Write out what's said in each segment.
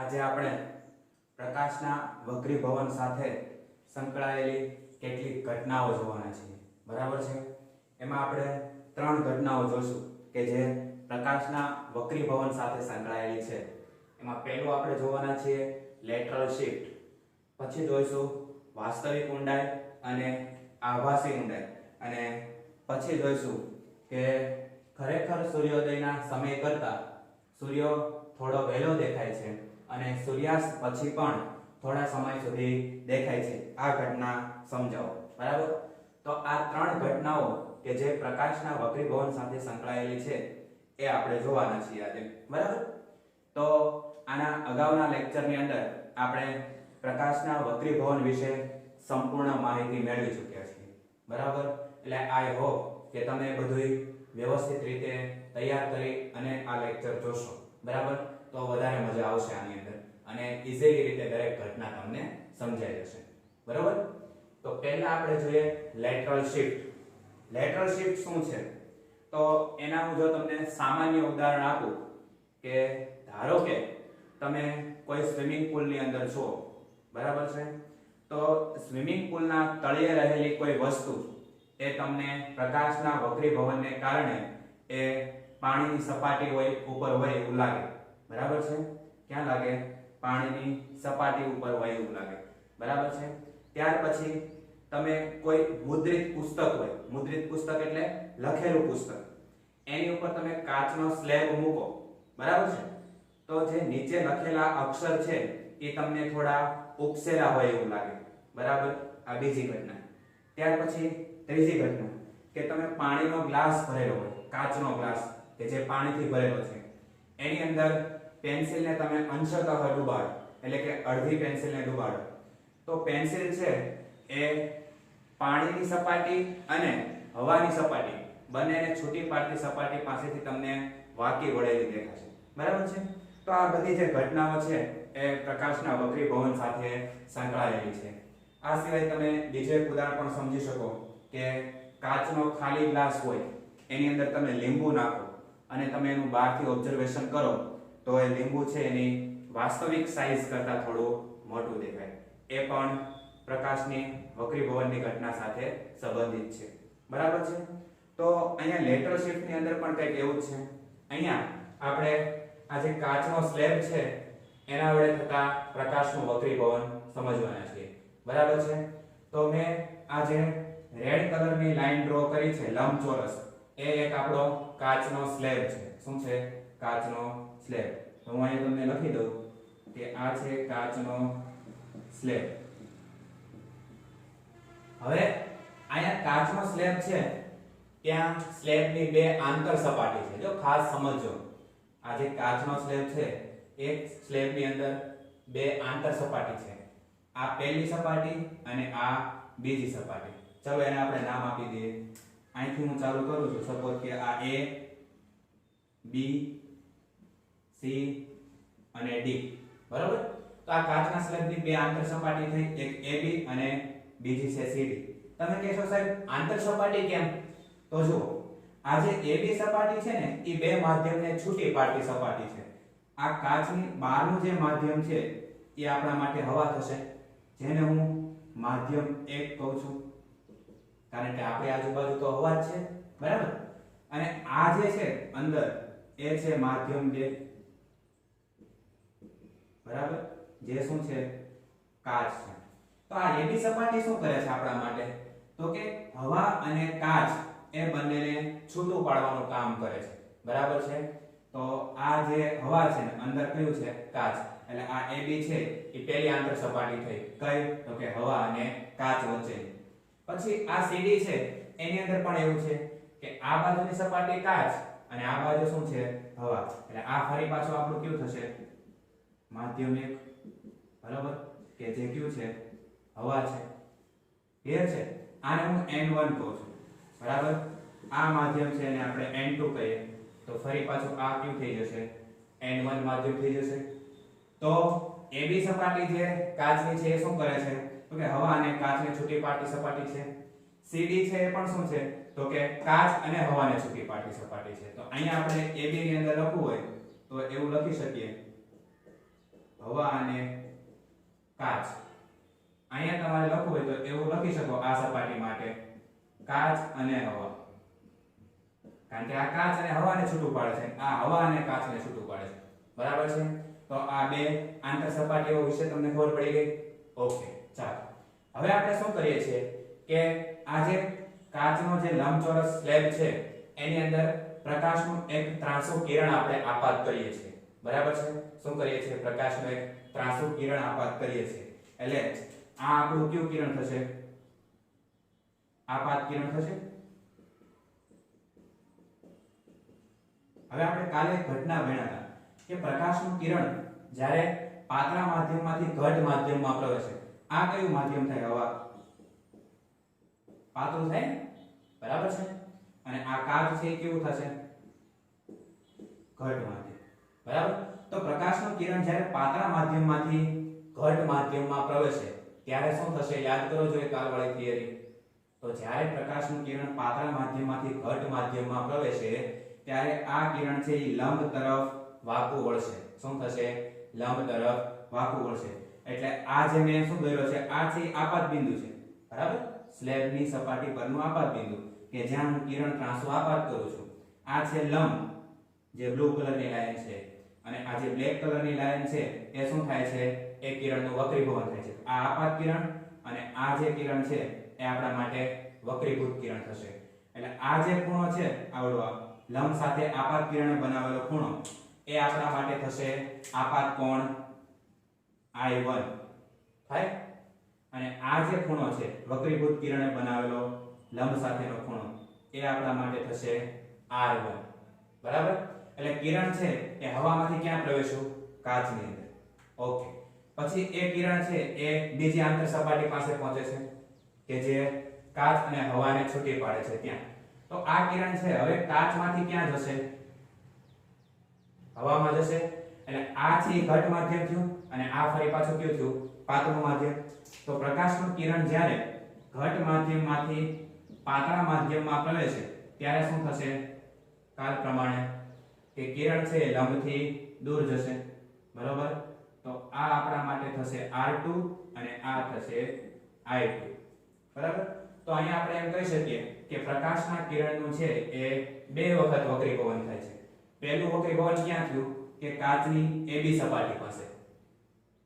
આજે આપણે પ્રકાશના વક્રીભવન સાથે સંકળાયેલી કેટલીક ઘટનાઓ જોવાના છીએ, બરાબર છે। એમાં આપણે ત્રણ ઘટનાઓ જોશું કે જે પ્રકાશના વક્રીભવન સાથે સંકળાયેલી છે। એમાં પહેલું આપણે જોવાના છીએ લેટરલ શિફ્ટ, પછી જોઈશું વાસ્તવિક ઊંડાઈ અને આભાસી ઊંડાઈ, અને પછી જોઈશું કે ખરેખર સૂર્યોદયના સમય કરતાં સૂર્ય થોડો વહેલો દેખાય છે અને સૂર્યાસ્ત પછી પણ થોડા સમય સુધી દેખાય છે। આ ઘટના સમજાવો, બરાબર। તો આ ત્રણ ઘટનાઓ કે જે પ્રકાશના વક્રીભવન સાથે સંકળાયેલી છે એ આપણે જોવાના છીએ આજે, બરાબર। તો આના અગાઉના લેક્ચરની અંદર આપણે પ્રકાશના વક્રીભવન વિશે સંપૂર્ણ માહિતી મેળવી ચૂક્યા છીએ, બરાબર। એટલે આઈ હોપ કે તમે બધું વ્યવસ્થિત રીતે તૈયાર કરી અને આ લેક્ચર જોશો, બરાબર। તો વધારે મજા આવશે આની અંદર અને ઈઝીલી રીતે દરેક ઘટના તમને સમજાઈ જશે, બરાબર। તો પહેલા આપણે જોઈએ લેટરલ શિફ્ટ। લેટરલ શિફ્ટ શું છે? તો એના હું જો તમને સામાન્ય ઉદાહરણ આપું કે ધારો કે તમે કોઈ સ્વિમિંગ પુલની અંદર છો, બરાબર છે। તો સ્વિમિંગ પુલના તળિયે રહેલી કોઈ વસ્તુ એ તમને પ્રકાશના વક્રીભવનને કારણે એ પાણીની સપાટી હોય ઉપર હોય એવું લાગે, બરાબર છે। ક્યાં લાગે? પાણીની સપાટી ઉપર હોય એવું લાગે, બરાબર છે। ત્યાર પછી તમે કોઈ મુદ્રિત પુસ્તક હોય, મુદ્રિત પુસ્તક એટલે લખેલું પુસ્તક, એની ઉપર તમે કાચનો સ્લેબ મૂકો, બરાબર છે। તો જે નીચે લખેલા અક્ષર છે એ તમને થોડા ઉપસેલા હોય એવું લાગે, બરાબર। આ બીજી ઘટના। ત્યાર પછી ત્રીજી ઘટના કે તમે પાણીનો ગ્લાસ ભરેલો હોય, કાચનો ગ્લાસ કે જે પાણીથી ભરેલો છે, એની અંદર પેન્સિલને તમે અંશતઃ ડુબાડો, એટલે કે અડધી પેન્સિલને ડુબાડો, તો પેન્સિલ છે એ પાણીની સપાટી અને હવાની સપાટી બંનેને છૂટી પાડતી સપાટી પાસેથી તમને વાકી વળેલી દેખાશે, બરાબર છે। તો આ બધી જે ઘટનાઓ છે એ પ્રકાશના વક્રીભવન સાથે સંકળાયેલી છે। આ સિવાય તમે બીજું એક ઉદાહરણ પણ સમજી શકો કે કાચનો ખાલી ગ્લાસ હોય, એની અંદર તમે લીંબુ નાખો અને તમે એનું બહારથી ઓબ્ઝર્વેશન કરો તો એ લીંબુ છે એની વાસ્તવિક સાઈઝ કરતાં થોડું મોટું દેખાય, એ પણ પ્રકાશની વક્રીભવનની ઘટના સાથે સંબંધિત છે, બરાબર છે। તો અહીંયા લેટરલ શિફ્ટની અંદર પણ કંઈક એવું જ છે। અહીંયા આપણે આ જે કાચનો સ્લેબ છે એના વડે થતા પ્રકાશનું વક્રીભવન સમજવાના છીએ, બરાબર છે। તો મેં આ જે રેડ કલરની લાઈન ડ્રો કરી છે લંબચોરસ, એ એક આપણો કાચનો સ્લેબ છે। શું છે? કાચનો સ્લેબ। તો હું અહીંયા તમને લખી દઉં કે આ છે કાચનો સ્લેબ। હવે અહીંયા કાચનો સ્લેબ છે, ત્યાં સ્લેબની બે આંતર સપાટી છે, જો ખાસ સમજજો। આ જે કાચનો સ્લેબ છે એક સ્લેબની અંદર બે આંતર સપાટી છે, આ પહેલી સપાટી અને આ બીજી સપાટી। ચલો એને આપણે નામ આપી દઈએ। અહીંથી હું ચાલુ કરું છું, સપોઝ કે આ A, B, C અને D, બરાબર। તો આ કાચના સ્લેબની બે આંતર સપાટી થઈ, એક AB અને બીજી છે CD। તમે કહેશો સાહેબ આંતર સપાટી કેમ? તો જુઓ, આ જે AB સપાટી છે ને એ બે માધ્યમને છૂટી પાડતી સપાટી છે। આ કાચની બહારનું જે માધ્યમ છે એ આપણા માટે હવા થશે, જેને હું માધ્યમ 1 કહું છું, કારણ કે આપણી આજુબાજુ તો હવા જ છે, બરાબર। અને આ જે છે અંદર એ છે માધ્યમ 2, બરાબર, જે શું છે? કાચ છે। તો આ AB સપાટી શું કરે છે આપણા માટે? તો કે હવા અને કાચ એ બંનેને છૂટું પાડવાનું કામ કરે છે, બરાબર છે। તો આ જે હવા છે ને અંદર કયું છે? કાચ, એટલે આ AB છે એ પહેલી આંતર સપાટી થઈ, કઈ? તો કે હવા અને કાચ વચ્ચે। પછી આ CD છે એની અંદર પણ એવું છે કે આ બાજુની સપાટી કાચ અને આ બાજુ શું છે? હવા, એટલે આ ફરી પાછું આપણું કયું થશે? માધ્યમ 1, બરાબર, કે જે કયું છે? હવા છે, ક્લિયર છે। આને હું N1 કહું છું, બરાબર। આ માધ્યમ છે એને આપણે N2 કહીએ, તો ફરી પાછું આ કયું થઈ જશે? N1 માધ્યમ થઈ જશે। તો AB સપાટી જે કાચની છે એ શું કરે છે? તો કે હવા અને કાચને છૂટી પાડતી સપાટી છે। CD છે એ પણ શું છે? તો કે કાચ અને હવાને છૂટી પાડતી સપાટી છે। તો અહીંયા આપણે AB ની અંદર લખવું હોય તો એવું લખી શકીએ હવા અને કાચ. અહીંયા તમારે લખવું હોય તો એવું લખી શકો આ સપાટી માટે કાચ અને હવા, કારણ કે આ કાચ અને હવાને છૂટું પાડે છે, આ હવા અને કાચને છૂટું પાડે છે. બરાબર છે? તો આ બે આંતર સપાટીઓ વિશે તમને ખબર પડી ગઈ. ઓકે, ચાલો હવે આપણે શું કરીએ છીએ કે આ જે કાચનો જે લંબચોરસ સ્લેબ છે એની અંદર પ્રકાશનું એક ત્રાંસુ કિરણ આપણે આપાત કરીએ છીએ. બરાબર છે? શું કરીએ છીએ? પ્રકાશનું એક ત્રાંસુ કિરણ આપાત કરીએ છીએ. એટલે આ આપણું કયું કિરણ થશે? આપાત કિરણ થશે. હવે આપણે કાલે એક ઘટના ભણ્યા હતા કે પ્રકાશનું કિરણ જ્યારે પાતળા માધ્યમમાંથી ઘટ માધ્યમમાં પ્રવેશે, આ કયું માધ્યમ થાય? હવા. પાતળું થાય, બરાબર છે? અને આ કાચ છે એ કેવું થશે? ઘટ માધ્યમ. બરાબર? તો પ્રકાશનું કિરણ જ્યારે પાતળા માધ્યમમાંથી ઘટ માધ્યમમાં પ્રવેશે ત્યારે શું થશે? યાદ કરો જોઈએ કાલવાળી થિયરી. તો જ્યારે પ્રકાશનું કિરણ પાતળા માધ્યમમાંથી ઘટ માધ્યમમાં પ્રવેશે ત્યારે આ કિરણ છે એ લંબ તરફ વાંકું વળશે. શું થશે? લંબ તરફ વાંકું વળશે. એટલે આ જે મેં શું દોર્યો છે આ છે આપાત બિંદુ છે. બરાબર? સ્લેબની સપાટી પરનું આપાત બિંદુ કે જ્યાં હું કિરણ ત્રાંસુ આપાત કરું છું. આ છે લંબ, જે બ્લુ કલરની લાઈન છે, અને આ જે બ્લેક કલરની લાઈન છે એ શું થાય છે? એ કિરણનું વક્રીભવન થાય છે. આ આપાત કિરણ અને આ જે કિરણ છે એ આપણા માટે વક્રીભૂત કિરણ થશે. એટલે આ જે ખૂણો છે આવડો લંબ સાથે આપાત કિરણે બનાવેલો ખૂણો એ આપણા માટે થશે આપાત કોણ I1 થાય. અને આ જે ખૂણો છે વક્રીભૂત કિરણે બનાવેલો લંબ સાથેનો ખૂણો એ આપણા માટે થશે R1. બરાબર? એટલે કિરણ છે એ હવામાંથી ક્યાં પ્રવેશ્યું? કાચની અંદર. ઓકે, પછી એ કિરણ છે એ બીજી આંતર સપાટી પાસે પહોંચે છે કે જે કાચ અને હવાને છૂટી પાડે છે ત્યાં. તો આ કિરણ છે હવે કાચમાંથી ક્યાં જશે? હવામાં જશે. એટલે આ છે ઘટ માધ્યમ થયું અને આ ફરી પાછું કયું થયું? પાતળું માધ્યમ. તો પ્રકાશનું કિરણ જ્યારે ઘટ માધ્યમમાંથી પાતળા માધ્યમમાં પ્રવેશે ત્યારે શું થશે? કાલ પ્રમાણે કે કિરણ છે લંબથી દૂર જશે. બરોબર? તો આ આપણા માટે થશે R2 અને આ થશે I2. બરાબર? તો અહીંયા આપણે એમ કહી શકીએ કે પ્રકાશના કિરણનું છે એ બે વખત વક્રીભવન થાય છે. પહેલું વક્રીભવન ક્યાં થયું? કે કાચની AB સપાટી પાસે,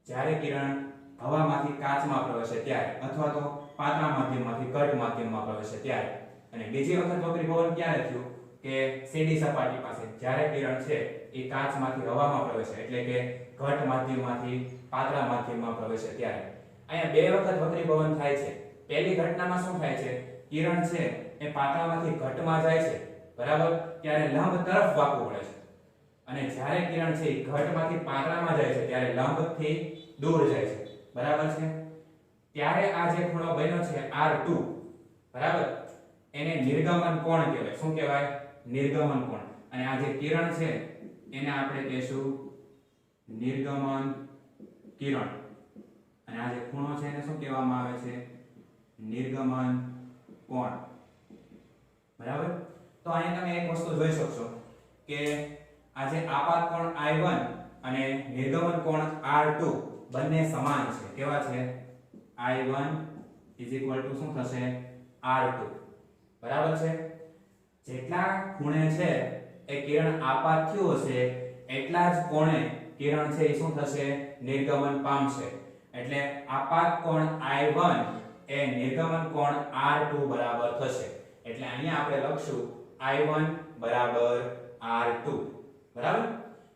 જ્યારે કિરણ હવામાંથી કાચમાં પ્રવેશે ત્યારે, અથવા તો પાતળા માધ્યમમાંથી ઘટ માધ્યમમાં પ્રવેશે ત્યારે. અને બીજી વખત વક્રીભવન ક્યારે થયું? કે CD સપાટી પાસે, જ્યારે કિરણ છે એ કાચમાંથી હવામાં પ્રવેશે, એટલે કે ઘટ માધ્યમમાંથી પાતળા માધ્યમમાં પ્રવેશે ત્યારે. અહીંયા બે વખત વક્રીભવન થાય છે. પહેલી ઘટનામાં શું થાય છે? કિરણ છે એ પાતળામાંથી ઘટમાં જાય છે, બરાબર? ત્યારે લંબ તરફ વાંકું વળે છે. અને જ્યારે કિરણ છે એ ઘટમાંથી પાતળામાં જાય છે ત્યારે લંબથી દૂર જાય છે. બરાબર છે? ત્યારે આ જે ખૂણો બન્યો છે R2, બરાબર, એને નિર્ગમન કોણ કહેવાય. શું કહેવાય? નિર્ગમન કોણ. અને આ જે કિરણ છે એને આપણે કહેશું નિર્ગમન કિરણ. અને આ જે ખૂણો છે એને શું કહેવામાં આવે છે? નિર્ગમન કોણ. બરાબર? તો અહીંયા તમે એક વસ્તુ જોઈ શકશો કે આ જે આપાત કોણ I1 અને નિર્ગમન કોણ R2 બંને સમાન છે. કેવા છે? I1 શું થશે? R2. બરાબર છે? જેટલા ખૂણે છે એ કિરણ આપાત થયું હશે એટલા જ કોણે કિરણ છે એ શું થશે? નિર્ગમન પામશે. એટલે આપાત કોણ I1 એ નિર્ગમન કોણ R2 બરાબર થશે. એટલે અહીંયા આપણે લખશું I1 બરાબર R2. બરાબર?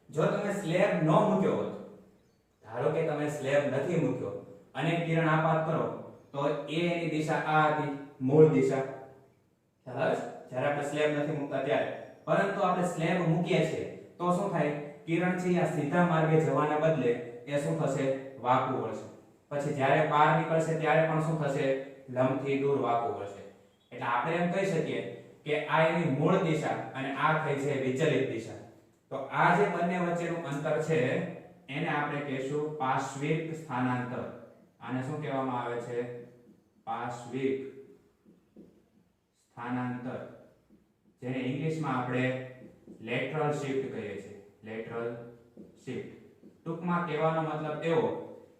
જો તમે સ્લેબ ન મૂક્યો હોત, ધારો કે તમે સ્લેબ નથી મૂક્યો અને કિરણ આપાત કરો તો એની દિશા આ હતી, મૂળ દિશા. ખ્યાલ આવે છે? જ્યારે આપણે સ્લેબ નથી મૂકતા ત્યારે. પરંતુ આપણે સ્લેબ મૂકીએ છીએ તો શું થાય? કિરણ છે આ સીધા માર્ગે જવાને બદલે એ શું થશે? વાંકું વળશે. પછી જ્યારે બહાર નીકળશે ત્યારે પણ શું થશે? લંબથી દૂર વાંકું વળશે. એટલે આપણે એમ કહી શકીએ કે આ એની મૂળ દિશા અને આ થઈ છે વિચલિત દિશા. તો આ જે બંને વચ્ચેનું અંતર છે એને આપણે કહેશું પાર્શ્વિક સ્થાનાંતર. આને શું કહેવામાં આવે છે? પાર્શ્વિક સ્થાનાંતર, જેને ઇંગ્લિશમાં આપણે લેટરલ શિફ્ટ કહીએ છીએ. Lateral shift. ટૂંકમાં કહેવાનો મતલબ એવો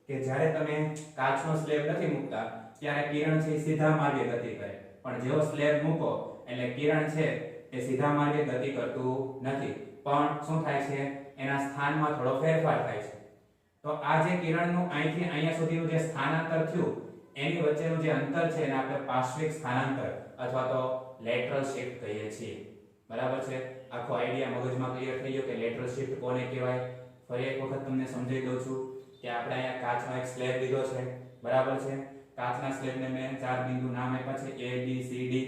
કે જ્યારે તમે કાચનો સ્લેબ નથી મૂકતા ત્યારે કિરણ છે સીધા માર્ગે ગતિ કરે, પણ જેવો સ્લેબ મૂકો એટલે કિરણ છે એ સીધા માર્ગે ગતિ કરતું નથી, પણ શું થાય છે એના સ્થાનમાં થોડો ફેરફાર થાય છે. તો આ જે કિરણનું અહીંથી અહીંયા સુધીનું જે સ્થાનાંતર થયું એની વચ્ચેનું જે અંતર છે એને આપણે પાર્શ્વિક સ્થાનાંતર અથવા તો લેટરલ શિફ્ટ કહીએ છીએ. બરાબર છે? આખો આઈડિયા મગજમાં ક્લિયર થઈ ગયો કે લેટરલ શિફ્ટ કોને કહેવાય. ફરી એક વખત તમને સમજાવી દઉં છું કે આપણે અહીંયા કાચનો એક સ્લેબ લીધો છે. બરાબર છે? કાચના સ્લેબને મેં 4 બિંદુ નામ આપ્યા છે A B C D.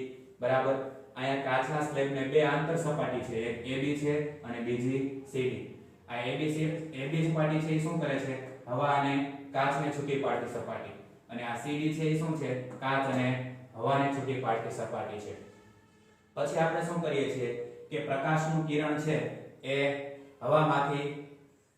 બરાબર? અહીંયા કાચના સ્લેબને બે આંતર સપાટી છે, એક AB છે અને બીજી CD. આ AB સપાટી છે એ શું કરે છે? હવા અને કાચને છૂટી પાડતી સપાટી. અને આ CD છે એ શું છે? કાચ અને હવાને છૂટી પાડતી સપાટી છે. પછી આપણે શું કરીએ છીએ કે પ્રકાશનું કિરણ છે એ હવામાંથી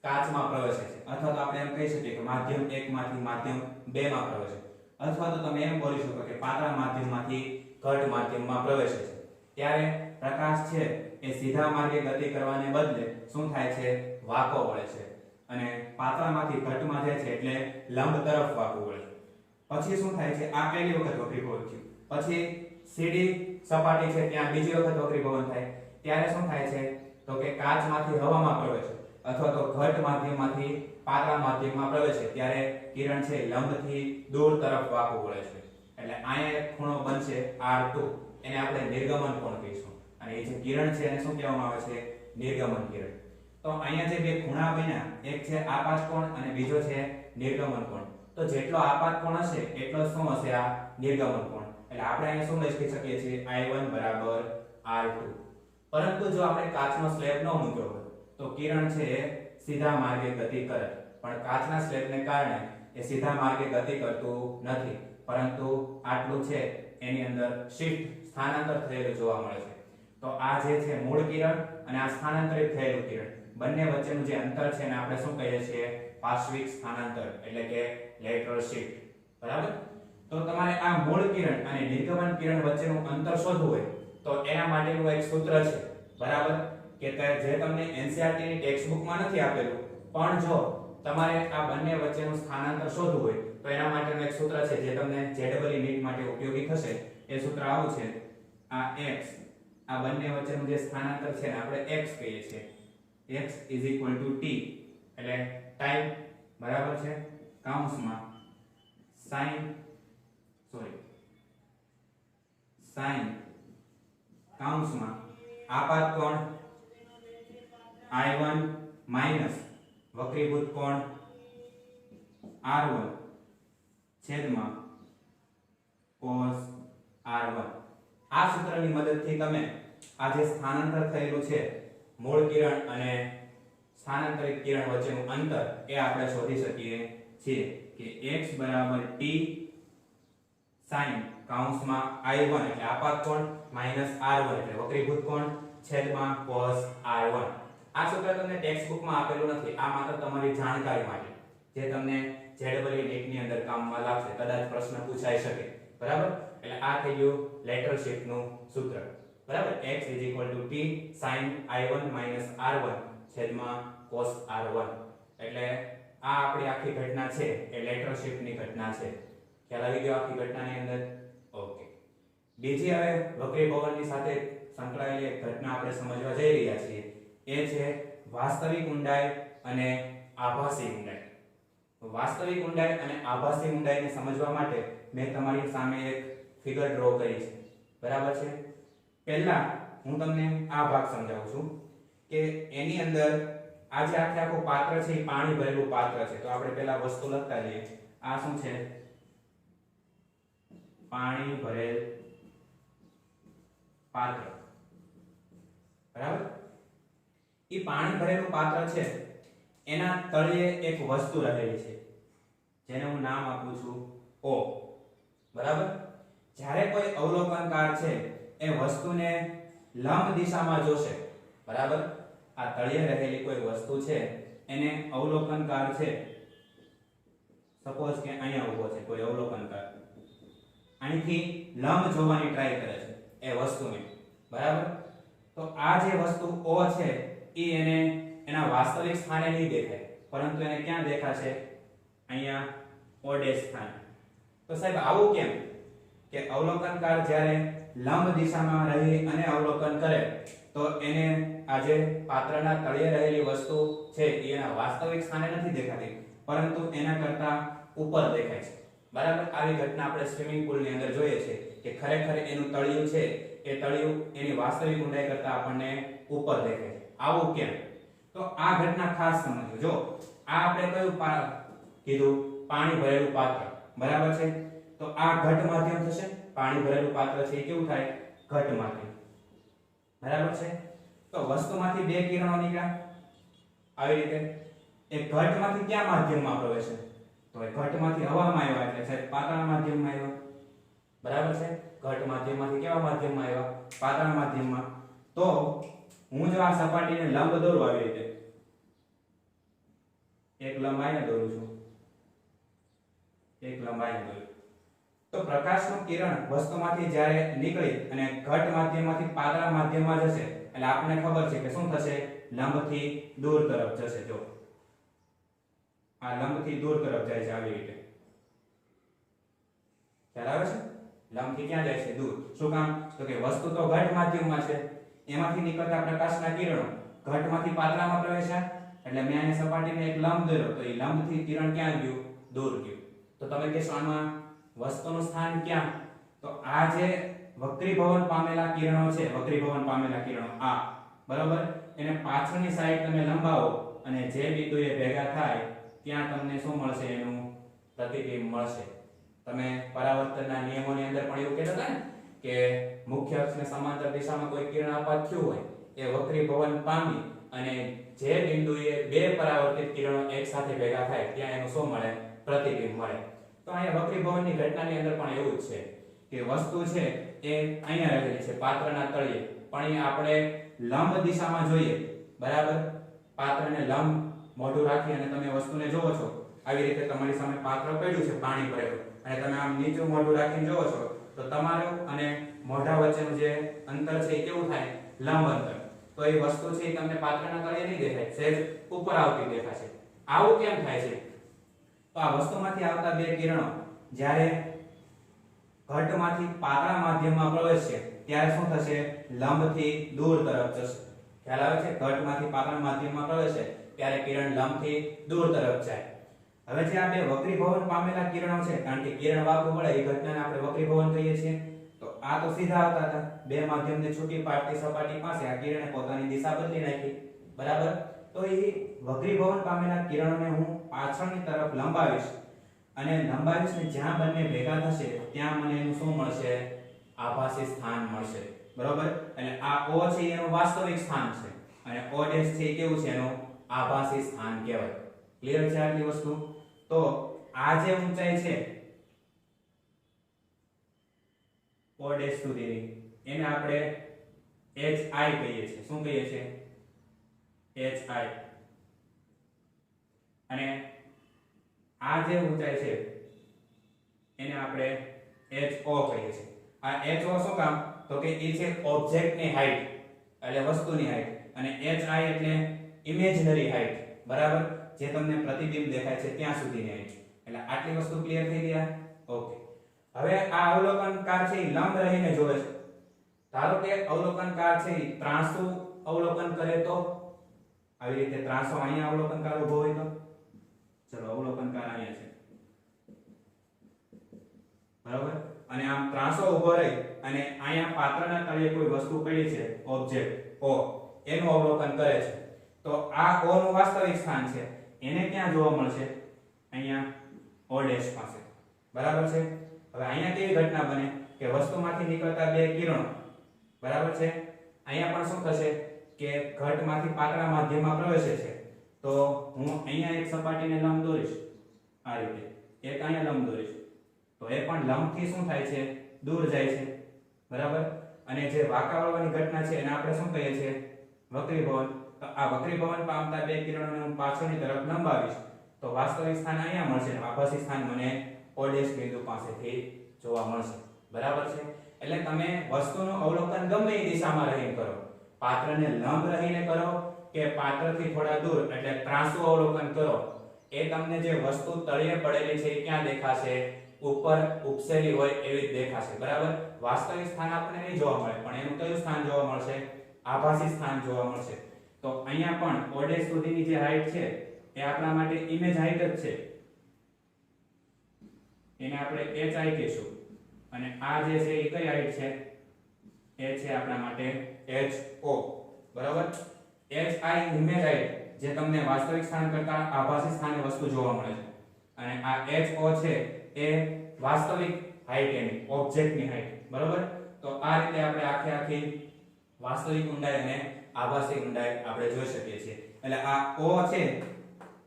કાચમાં પ્રવેશે છે, અથવા તો આપણે એમ કહી શકીએ કે માધ્યમ 1 માંથી માધ્યમ 2 માં પ્રવેશે, અથવા તો તમે એમ બોલી શકો કે પાતળા માધ્યમમાંથી ઘટ માધ્યમમાં પ્રવેશે છે. ત્યારે પ્રકાશ છે એ સીધા માર્ગે ગતિ કરવાને બદલે શું થાય છે? વાંકો વળે છે અને પાતળામાંથી ઘટમાં જાય છે એટલે લંબ તરફ વાંકો વળે છે. પછી શું થાય છે? આ પહેલી વખત વક્રીભવન થયું. પછી CD સપાટી છે ત્યાં બીજી વખત વક્રીભવન થાય. ત્યારે શું થાય છે? તો કે કાચમાંથી હવામાં પ્રવેશે અથવા તો ઘટ માધ્યમમાંથી પાતળા માધ્યમમાં પ્રવેશે ત્યારે કિરણ છે લંબથી દૂર તરફ વાંકો વળે છે. એટલે અહીંયા એક ખૂણો બનશે R2, એને આપણે નિર્ગમન કોણ કહીશું. અને એ જે કિરણ છે એને શું કહેવામાં આવે છે? નિર્ગમન કિરણ. તો અહીંયા જે બે ખૂણા બન્યા, એક છે આપાત કોણ અને બીજો છે નિર્ગમન કોણ. તો જેટલો આપાત કોણ હશે એટલો શું હશે? આ નિર્ગમન કોણ. એટલે આપણે અહીંયા શું લખી શકીએ છીએ? I1 બરાબર R2. પરંતુ જો આપણે કાચનો સ્લેબ ન મૂક્યો હોય તો કિરણ છે એ સીધા માર્ગે ગતિ કરે, પણ કાચના સ્લેબને કારણે એ સીધા માર્ગે ગતિ કરતું નથી, પરંતુ આટલું છે એની અંદર શિફ્ટ સ્થાનાંતર થયેલું જોવા મળે છે. તો આ જે છે મૂળ કિરણ અને આ સ્થાનાંતરિત થયેલું કિરણ બંને વચ્ચેનું જે અંતર છે એને આપણે શું કહીએ છીએ? પાર્શ્વિક સ્થાનાંતર એટલે કે લેટરલ શિફ્ટ. બરાબર? તો તમારે આ મૂળ કિરણ અને નિર્ગમન કિરણ વચ્ચેનું અંતર શોધવું હોય તો એના માટેનું એક સૂત્ર છે. બરાબર? કે જે તમને NCERT ની ટેક્સ્ટ બુકમાં નથી આપેલું, પણ જો તમારે આ બંને વચ્ચેનું સ્થાનાંતર શોધવું હોય તો એના માટેનું એક સૂત્ર છે જે તમને JEE નીટ માટે ઉપયોગી થશે. એ સૂત્ર આવું છે: આ x, આ બંને વચ્ચેનું જે સ્થાનાંતર છે ને આપણે x કહીએ છીએ. x = t એટલે ટાઈમ. બરાબર છે? કૌંસમાં sin કૌંસમાં આપાત કોણ I1 માઈનસ વક્રીભૂત કોણ R1 છેદમાં cos R1. આ સૂત્રની મદદથી તમે આ જે સ્થાનાંતર થયેલું છે મૂળ કિરણ અને સ્થાનાંતરિત કિરણ વચ્ચેનું અંતર એ આપણે શોધી શકીએ છીએ કે x બરાબર t sin કૌંસમાં I1 એટલે આપાત કોણ માઈનસ R1 એટલે વક્રીભૂત કોણ છેદમાં cos R1. આ સૂત્ર તમને ટેક્સ્ટ બુકમાં આપેલું નથી, આ માત્ર તમારી જાણકારી માટે જે તમને JEE નીટ ની અંદર કામમાં લાગશે, કદાચ પ્રશ્ન પૂછાઈ શકે. બરાબર? એટલે આ થઈ ગયું લેટરલ શિફ્ટ નું સૂત્ર. બરાબર? x = t sin I1 R1 છેદમાં cos R1. એટલે આ આપણી આખી ઘટના છે એ લેટરલ શિફ્ટ ની ઘટના છે. ખ્યાલ આવી ગયો આખી ઘટનાની અંદર? ઓકે. બીજી હવે વક્રીભવનની સાથે સંકળાયેલી એક ઘટના આપણે સમજવા જઈ રહ્યા છીએ. એ છે વાસ્તવિક ઊંડાઈ અને આભાસી ઊંડાઈ. વાસ્તવિક ઊંડાઈ અને આભાસી ઊંડાઈને સમજવા માટે મેં તમારી સામે એક ફિગર ડ્રો કરી છે. બરાબર છે? પહેલા હું તમને આ ભાગ સમજાવું છું કે એની અંદર આ જે આખું પાત્ર છે એ પાણી ભરેલું પાત્ર છે. તો આપણે પહેલા વસ્તુ લખતા જઈએ. આ શું છે? પાણી ભરેલ પાત્ર. બરાબર? ઈ પાણી ભરેલું પાત્ર છે એના તળિયે એક વસ્તુ રહેલી છે જેને હું નામ આપું છું O. બરાબર? જ્યારે કોઈ અવલોકનકાર છે એ વસ્તુને લંબ દિશામાં જોશે. બરાબર? આ તળિયે રહેલી કોઈ વસ્તુ છે એને અવલોકનકાર છે, સપોઝ કે અહીંયા ઊભો છે કોઈ અવલોકનકાર, અહીંથી લંબ જોવાની ટ્રાય કરે છે એ વસ્તુને. બરાબર? તો આ જે વસ્તુ O છે એ એને એના વાસ્તવિક સ્થાને નહીં દેખાય, પરંતુ એને ક્યાં દેખાશે? અહીંયા o ડેશ સ્થાન. તો સાહેબ આવું કેમ કે અવલોકનકાર જ્યારે લંબ દિશામાં રહી અને અવલોકન કરે તો એને આ જે પાત્રના તળિયે રહેલી વસ્તુ છે એના વાસ્તવિક સ્થાને નથી દેખાતી, પરંતુ એના કરતા ઉપર દેખાય છે. બરાબર, આવી ઘટના આપણે સ્વિમિંગ પુલ ની અંદર જોઈએ છે કે ખરેખર એનું તળિયું છે એ તળિયું એની વાસ્તવિક ઊંડાઈ કરતા આપણને ઉપર દેખાય છે. આવું કેમ? તો આ ઘટના ખાસ સમજો. જો આ આપણે કયું કીધું? પાણી ભરેલું પાત્ર. બરાબર છે, તો આ ઘટ માધ્યમ થશે. પાણી ભરેલું પાત્ર છે એ કેવું થાય? ઘટ માધ્યમ. બરાબર છે, તો વસ્તુમાંથી બે કિરણો નીકળ્યા આવી રીતે. એક ઘટમાંથી ક્યાં માધ્યમમાં પ્રવેશે? તો એ ઘટમાંથી હવામાં આવ્યા એટલે સાહેબ પાતળા માધ્યમમાં આવ્યા. બરાબર છે, ઘટ માધ્યમમાંથી કેવા માધ્યમમાં આવ્યા? પાતળા માધ્યમમાં. તો હું જો આ સપાટીને લંબ દોરું આવી રીતે, એક લંબ આઈને દોરું છું, એક લંબ આઈને દોરું, તો પ્રકાશનું કિરણ વસ્તુમાંથી જ્યારે નીકળી અને ઘટ માધ્યમમાંથી પાતળા માધ્યમમાં જશે એટલે આપણને ખબર છે કે શું થશે? લંબથી દૂર તરફ જશે. જો આ લંબથી દૂર તરફ જાય છે આવી રીતે. ખ્યાલ આવે છે? લંબથી ક્યાં જાય છે? દૂર. શું કામ? તો કે વસ્તુ તો ઘટ માધ્યમમાં છે, એમાંથી નીકળતા પ્રકાશના કિરણો ઘટમાંથી પાતળામાં પ્રવેશ્યા એટલે મેં આની સપાટીને એક લંબ દોર્યો તો એ લંબથી કિરણ ક્યાં ગયું? દૂર ગયું. તો તમે કહેશો આમાં વસ્તુનું સ્થાન ક્યાં? તો આ જે વક્રીભવન પામેલા કિરણો છે, વક્રીભવન પામેલા કિરણો આ, બરાબર, એને પાછળની સાઈડ તમે લંબાવો અને જે બિંદુએ ભેગા થાય ત્યાં તમને શું મળશે? એનું પ્રતિબિંબ મળશે. તમે પરાવર્તનના નિયમોની અંદર પણ એવું કહેતા હતા ને કે મુખ્ય અક્ષને સમાંતર દિશામાં કોઈ કિરણ આપાત થયું હોય એ વક્રીભવન પામી અને જે બિંદુએ બે પરાવર્તિત કિરણો એકસાથે ભેગા થાય ત્યાં એનું શું મળે? પ્રતિબિંબ મળે. તો અહીંયા વક્રીભવનની ઘટનાની અંદર પણ એવું જ છે કે વસ્તુ છે એ અહીંયા રહેલી છે પાત્રના તળિયે, પણ એ આપણે લંબ દિશામાં જોઈએ. બરાબર, પાત્રને લંબ મોઢું રાખી અને તમે વસ્તુને જોવો છો આવી રીતે. તમારી સામે પાત્ર પડ્યું છે પાણી ભરેલું અને તમે આમ નીચું મોઢું રાખીને જોવો છો તો તમારું અને મોઢા વચ્ચેનું જે અંતર છે એ કેવું થાય? લંબ અંતર. તો એ વસ્તુ છે એ તમને પાત્રના તળિયે નહીં દેખાય, સહેજ ઉપર આવતી દેખાશે. આવું કેમ થાય છે? તો આ વસ્તુમાંથી આવતા બે કિરણો જ્યારે ઘટમાંથી પાતળા માધ્યમમાં પ્રવેશશે ત્યારે શું થશે? લંબથી દૂર તરફ જશે. ખ્યાલ આવે છે? ઘટમાંથી પાતળા માધ્યમમાં પ્રવેશે ત્યારે કિરણ લંબથી દૂર તરફ જાય. હવે જે આ બે વક્રીભવન પામેલા કિરણો છે, કારણ કે કિરણ વાપવું પડે એ ઘટનાને આપણે વક્રીભવન કહીએ છીએ. તો આ તો સીધા આવતા હતા, બે માધ્યમને છૂટી પાડતી સપાટી પાસે આ કિરણે પોતાની દિશા બદલી નાખી. બરાબર, તો એ વક્રીભવન પામેલા કિરણોને હું પાછળની તરફ લંબાવીશ અને લંબાવીશ ને જ્યાં બંને ભેગા થશે ત્યાં મને એનું શું મળશે? આભાસી સ્થાન મળશે. બરાબર, એટલે આ O છે એનું વાસ્તવિક સ્થાન છે અને O ડેશ છે કેવું છે? એનું આભાસી સ્થાન કહેવાય. ક્લિયર છે આટલી વસ્તુ? તો આ જે ઊંચાઈ છે O ડેશ સુધીની એને આપણે HI કહીએ છીએ. શું કહીએ છીએ? HI. અને આ જે ઊંચાઈ છે એને આપણે HO કહીએ છીએ. આ HO શું કામ? તો કે એ છે ઓબ્જેક્ટની હાઈટ એટલે વસ્તુની હાઈટ અને HI એટલે ઇમેજનરી હાઈટ. બરાબર, જે તમને પ્રતિબિંબ દેખાય છે ત્યાં સુધીની હાઈટ. એટલે આટલી વસ્તુ ક્લિયર થઈ ગયા? ઓકે. હવે આ અવલોકનકાર છે એ લંબ રહીને જોવે છે. ધારો કે અવલોકનકાર છે એ ત્રાંસુ અવલોકન કરે તો આવી રીતે ત્રાંસો અહીંયા અવલોકનકાર ઉભો હોય તો ચલો અવલોકનકાર અહીંયા છે. બરાબર, અને આમ ત્રાંસો ઉભો રહી અને અહીંયા પાત્રના તળિયે કોઈ વસ્તુ પડી છે, ઓબ્જેક્ટ O, એનું અવલોકન કરે છે. તો આ O નું વાસ્તવિક સ્થાન છે એને ક્યાં જોવા મળશે? અહીંયા O ડેશ પાસે. બરાબર છે. હવે અહીંયા કેવી ઘટના બને કે વસ્તુમાંથી નીકળતા બે કિરણો, બરાબર છે, અહીંયા પણ શું થશે કે ઘટમાંથી પાતળા માધ્યમમાં પ્રવેશે છે. તો હું અહીંયા એક સપાટીને લંબ દોરીશ આ રીતે, એક અહીંયા લંબ દોરીશ તો એ પણ લંબથી શું થાય છે? દૂર જાય છે. બરાબર, અને જે વાંકા વળવાની ઘટના છે એને આપણે શું કહીએ છીએ? વક્રીભવન. તો આ વક્રીભવન પામતા બે કિરણોને હું પાછળની તરફ લંબાવીશ તો વાસ્તવિક સ્થાન અહીંયા મળશે અને આભાસી સ્થાન મને O ડેશ બિંદુ પાસેથી જોવા મળશે. બરાબર છે. એટલે તમે વસ્તુનું અવલોકન ગમે એ દિશામાં રહીને કરો, પાત્રને લંબ રહીને કરો કે પાત્રથી થોડા દૂર એટલે ત્રાંસુ અવલોકન કરો, એ તમને જે વસ્તુ તળિયે પડેલી છે એ ક્યાં દેખાશે? ઉપર ઉપસેલી હોય એવી જ દેખાશે, બરાબર? વાસ્તવિક સ્થાન આપણને નહીં જોવા મળે, પણ એનું કયું સ્થાન જોવા મળશે? આભાસી સ્થાન જોવા મળશે. તો અહીંયા પણ ઓડેશ સુધીની જે હાઈટ છે એ આપણા માટે ઇમેજ હાઈટ જ છે, એને આપણે hi કહીશું. અને આ જે છે એ કઈ હાઈટ છે? એ છે આપણા માટે ho, બરાબર? hi ઇમેજ હાઈટ જે તમને વાસ્તવિક સ્થાન કરતા આભાસી સ્થાને વસ્તુ જોવા મળે છે, અને આ ho છે એ વાસ્તવિક હાઈટ એની ઓબ્જેક્ટની હાઈટ, બરાબર? તો આ રીતે આપણે આખી વાસ્તવિક ઊંડાઈ અને આભાસી ઊંડાઈ આપણે જોઈ શકીએ છીએ. એટલે આ o છે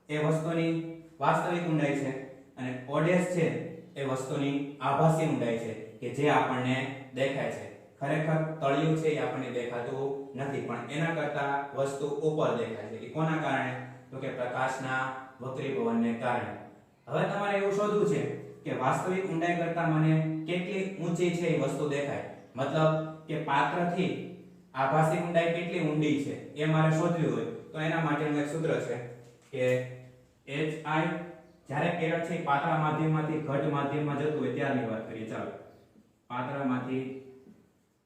એ વસ્તુની વાસ્તવિક ઊંડાઈ છે, અને ઓડેશ છે એ વસ્તુની આભાસી ઊંડાઈ છે કે જે આપણને દેખાય છે. ખરેખર તળિયું છે એ આપણને દેખાતું નથી, પણ એના કરતા વસ્તુ ઉપર દેખાય છે. એ કોના કારણે? તો કે પ્રકાશના વક્રીભવનને કારણે. હવે તમારે એવું શોધવું છે કે વાસ્તવિક ઊંડાઈ કરતા મને કેટલી ઊંચી છે એ વસ્તુ દેખાય, મતલબ કે પાત્રથી આભાસી ઊંડાઈ કેટલી ઊંડી છે એ મારે શોધવી હોય તો એના માટેનું એક સૂત્ર છે કે hi, જ્યારે કિરણ છે પાતળા માધ્યમમાંથી ઘટ માધ્યમમાં જતું હોય ત્યારની વાત કરીએ. ચાલો, પાતળામાંથી